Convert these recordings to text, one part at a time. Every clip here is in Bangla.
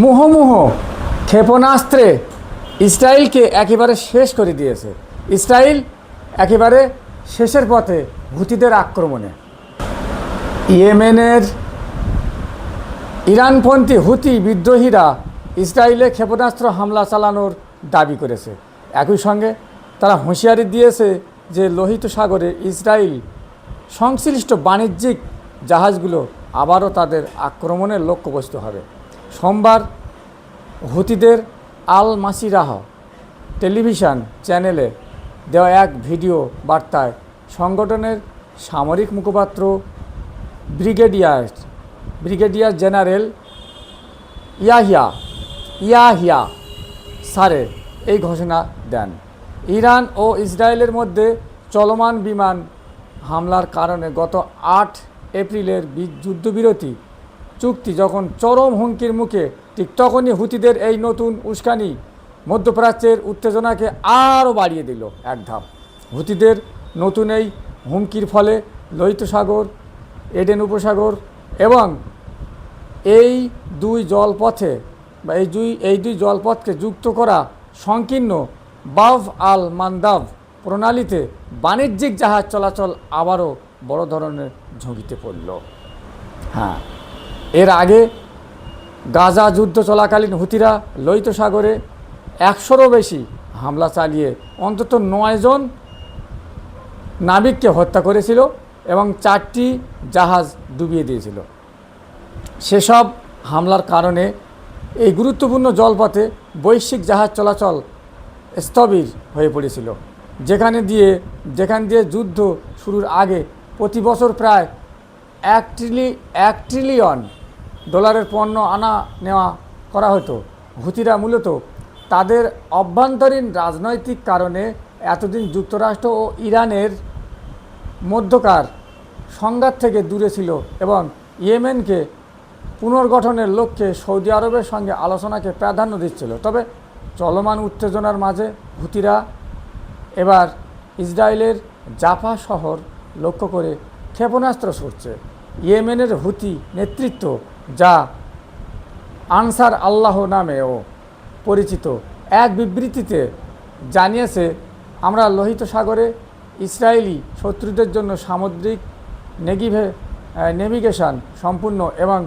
মুহুর্মুহু ক্ষেপণাস্ত্রে ইসরায়েলকে একেবারে শেষ করে দিয়েছে। ইসরায়েল একেবারে শেষের পথে হুতিদের আক্রমণে। ইয়েমেনের ইরানপন্থী হুতি বিদ্রোহীরা ইসরায়েলে ক্ষেপণাস্ত্র হামলা চালানোর দাবি করেছে। একই সঙ্গে তারা হুঁশিয়ারি দিয়েছে যে লোহিত সাগরে ইসরায়েল সংশ্লিষ্ট বাণিজ্যিক জাহাজগুলো আবারও তাদের আক্রমণের লক্ষ্যবস্তু হবে। সোমবার হুতিদের আল মাসিরাহ টেলিভিশন চ্যানেলে দেওয়া এক ভিডিও বার্তায় সংগঠনের সামরিক মুখপাত্র ব্রিগেডিয়ার জেনারেল ইয়াহিয়া সারে এই ঘোষণা দেন। ইরান ও ইসরায়েলের মধ্যে চলমান বিমান হামলার কারণে গত 8 এপ্রিলের যুদ্ধবিরতি চুক্তি যখন চরম হুমকির মুখে, ঠিক তখনই হুতিদের এই নতুন উস্কানি মধ্যপ্রাচ্যের উত্তেজনাকে আরও বাড়িয়ে দিল এক ধাপ। হুতিদের নতুন এই হুমকির ফলে লোহিত সাগর, এডেন উপসাগর এবং এই দুই জলপথকে যুক্ত করা সংকীর্ণ বাব আল মান্দাব প্রণালীতে বাণিজ্যিক জাহাজ চলাচল আবারও বড় ধরনের ঝুঁকিতে পড়ল। এর আগে গাজা যুদ্ধ চলাকালীন হুতিরা লোহিত সাগরে 100-রও বেশি হামলা চালিয়ে অন্তত 9 জন নাবিককে হত্যা করেছিল এবং 4টি জাহাজ ডুবিয়ে দিয়েছিল। সেসব হামলার কারণে এই গুরুত্বপূর্ণ জলপথে বৈশ্বিক জাহাজ চলাচল স্থবির হয়ে পড়েছিল, যেখান দিয়ে যুদ্ধ শুরুর আগে প্রতি বছর প্রায় $1 ট্রিলিয়ন পণ্য আনা নেওয়া করা হতো। হুতিরা মূলত তাদের অভ্যন্তরীণ রাজনৈতিক কারণে এতদিন যুক্তরাষ্ট্র ও ইরানের মধ্যকার সংঘাত থেকে দূরে ছিল এবং ইয়েমেনকে পুনর্গঠনের লক্ষ্যে সৌদি আরবের সঙ্গে আলোচনাকে প্রাধান্য দিচ্ছিল। তবে চলমান উত্তেজনার মাঝে হুতিরা এবার ইসরায়েলের জাফা শহর লক্ষ্য করে ক্ষেপণাস্ত্র ছুড়ছে। ইয়েমেনের হুতি নেতৃত্ব, যা আনসার আল্লাহ নামেও পরিচিত, এক বিবৃতিতে জানিয়েছে, আমরা লোহিত সাগরে ইসরায়েলি শত্রুদের জন্য সামুদ্রিক নেভিগেশন সম্পূর্ণ এবং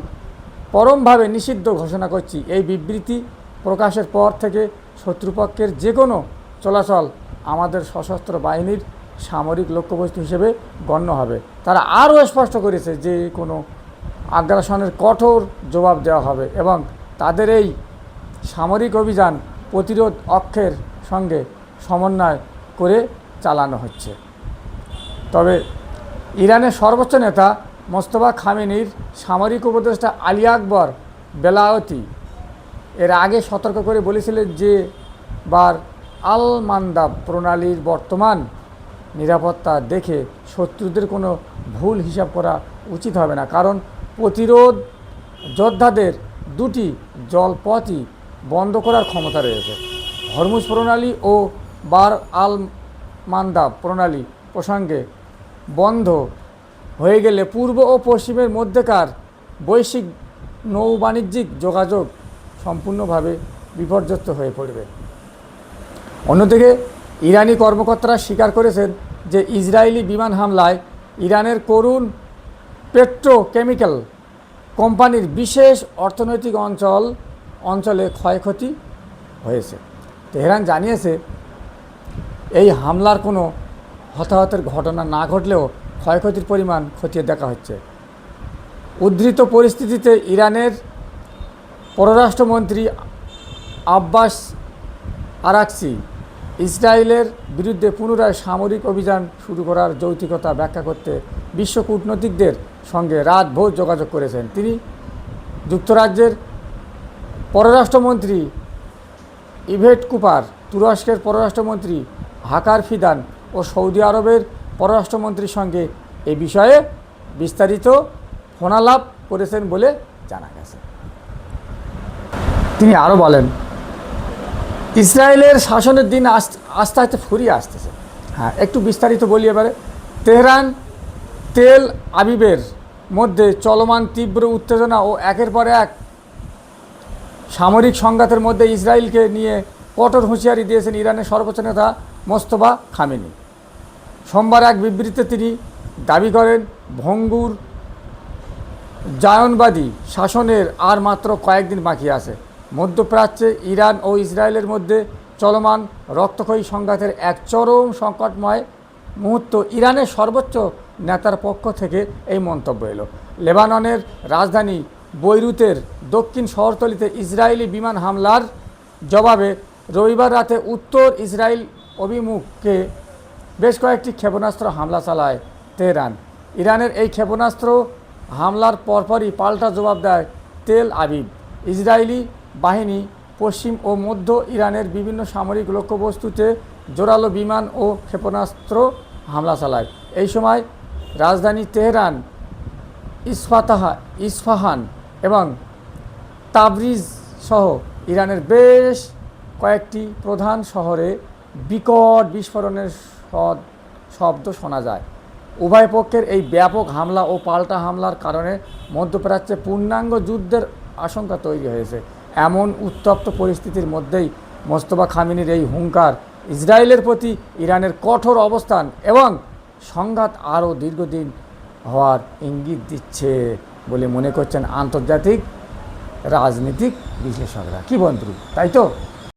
পরমভাবে নিষিদ্ধ ঘোষণা করছি। এই বিবৃতি প্রকাশের পর থেকে শত্রুপক্ষের যে কোনো চলাচল আমাদের সশস্ত্র বাহিনীর সামরিক লক্ষ্যবস্তু হিসেবে গণ্য হবে। তারা আরও স্পষ্ট করেছে যে কোনো আগ্রাসনের কঠোর জবাব দেওয়া হবে এবং তাদের এই সামরিক অভিযান প্রতিরোধ অক্ষের সঙ্গে সমন্বয় করে চালানো হচ্ছে। তবে ইরানের সর্বোচ্চ নেতা মোস্তফা খামেনির সামরিক উপদেষ্টা আলী আকবর বেলায়তি এর আগে সতর্ক করে বলেছিলেন যে আল মান্দাব প্রণালীর বর্তমান নিরাপত্তা দেখে শত্রুদের কোনো ভুল হিসাব করা উচিত হবে না, কারণ প্রতিরোধ যোদ্ধাদের 2টি জলপথই বন্ধ করার ক্ষমতা রয়েছে। হরমুজ প্রণালী ও আল মান্দাব প্রণালী প্রসঙ্গে বন্ধ হয়ে গেলে পূর্ব ও পশ্চিমের মধ্যেকার বৈশ্বিক নৌ বাণিজ্যিক যোগাযোগ সম্পূর্ণভাবে বিপর্যস্ত হয়ে পড়বে। অন্যদিকে ইরানি কর্মকর্তারা স্বীকার করেছেন যে ইসরায়েলি বিমান হামলায় ইরানের করুণ পেট্রোকেমিক্যাল কোম্পানির বিশেষ অর্থনৈতিক অঞ্চলে ক্ষয়ক্ষতি হয়েছে। তেহরান জানিয়েছে, এই হামলার কোনো হতাহতের ঘটনা না ঘটলেও ক্ষয়ক্ষতির পরিমাণ খতিয়ে দেখা হচ্ছে। উদ্ধৃত পরিস্থিতিতে ইরানের পররাষ্ট্রমন্ত্রী আব্বাস আরাকচি ইসরায়েলের বিরুদ্ধে পুনরায় সামরিক অভিযান শুরু করার যৌক্তিকতা ব্যাখ্যা করতে বিশ্ব কূটনীতিকদের সঙ্গে রাতভর যোগাযোগ করেছেন। তিনি যুক্তরাজ্যের পররাষ্ট্রমন্ত্রী ইভেট কুপার, তুরস্কের পররাষ্ট্রমন্ত্রী হাকার ফিদান ও সৌদি আরবের পররাষ্ট্রমন্ত্রীর সঙ্গে এ বিষয়ে বিস্তারিত ফোনালাপ করেছেন বলে জানা গেছে। তিনি আরও বলেন, ইসরায়েলের শাসনের দিন আস্তে আস্তে ফুরিয়ে আসতেছে। একটু বিস্তারিত বলি এবারে। তেহরান তেল আবিবের মধ্যে চলমান তীব্র উত্তেজনা ও একের পর এক সামরিক সংঘাতের মধ্যে ইসরায়েলকে নিয়ে কঠোর হুঁশিয়ারি দিয়েছেন ইরানের সর্বোচ্চ নেতা মোস্তফা খামেনি। সোমবার এক বিবৃতিতে তিনি দাবি করেন, ভঙ্গুর জায়নবাদী শাসনের আর মাত্র কয়েকদিন বাকি আছে। মধ্যপ্রাচ্যে ইরান ও ইসরায়েলের মধ্যে চলমান রক্তক্ষয়ী সংঘাতের এক চরম সংকটময় মুহূর্ত। ইরানের সর্বোচ্চ নেতার পক্ষ থেকে এই মন্তব্য এলো। লেবাননের রাজধানী বৈরুতের দক্ষিণ শহরতলিতে ইসরায়েলি বিমান হামলার জবাবে রবিবার রাতে উত্তর ইসরায়েল অভিমুখে বেশ কয়েকটি ক্ষেপণাস্ত্র হামলা চালায় তেহরান। ইরানের এই ক্ষেপণাস্ত্র হামলার পরপরই পাল্টা জবাব দেয় তেল আবিব। ইসরায়েলি বাহিনী পশ্চিম ও মধ্য ইরানের বিভিন্ন সামরিক লক্ষ্যবস্তুতে জোরালো বিমান ও ক্ষেপণাস্ত্র হামলা চালায়। এই সময় রাজধানী তেহরান, ইস্পাহান এবং তাবরিজ সহ ইরানের বেশ কয়েকটি প্রধান শহরে বিকট বিস্ফোরণের শব্দ শোনা যায়। উভয় পক্ষের এই ব্যাপক হামলা ও পাল্টা হামলার কারণে মধ্যপ্রাচ্যে পূর্ণাঙ্গ যুদ্ধের আশঙ্কা তৈরি হয়েছে। এমন উত্তপ্ত পরিস্থিতির মধ্যেই মোস্তফা খামেনির এই হুঙ্কার ইসরায়েলের প্রতি ইরানের কঠোর অবস্থান এবং সংঘাত আরও দীর্ঘদিন হওয়ার ইঙ্গিত দিচ্ছে বলে মনে করছেন আন্তর্জাতিক রাজনীতিক বিশ্লেষকরা। কি বন্ধু, তাই তো?